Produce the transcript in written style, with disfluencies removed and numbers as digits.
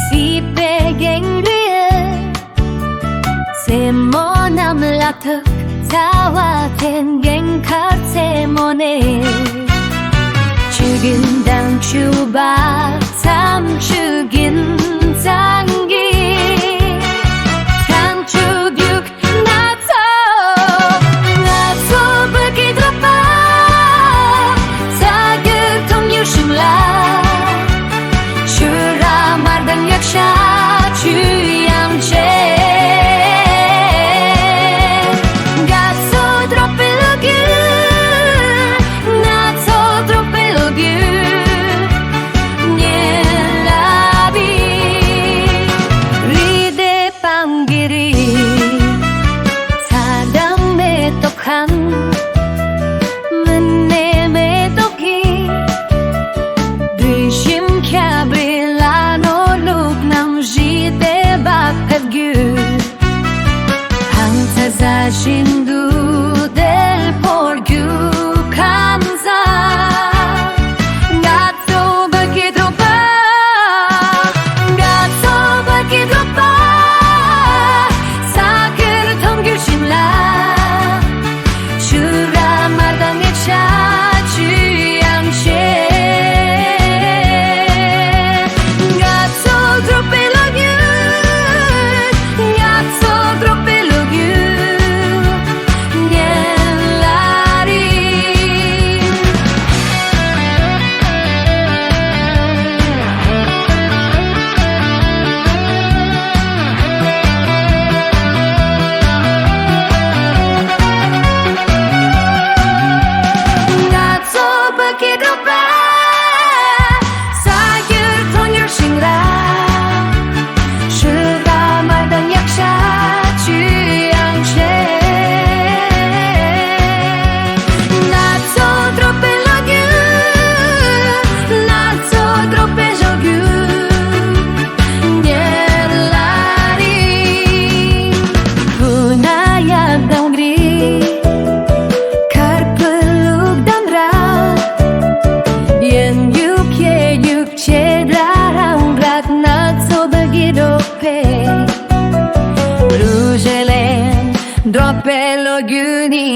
si begang ria se monam la thức tawa ten gang khát se mone 죽인 당 주바 참 죽인 장기 참 죽육 나서 불기 들어봐 사극 통유심라 주라 말당 약샤 주양제 Shindu del porgu kanza Gatto bagi dropa Sakir tomgul shimla Shura mardang eksha chuyangche Gatto drope logyu Gatto drope logyu Droppe lo gyni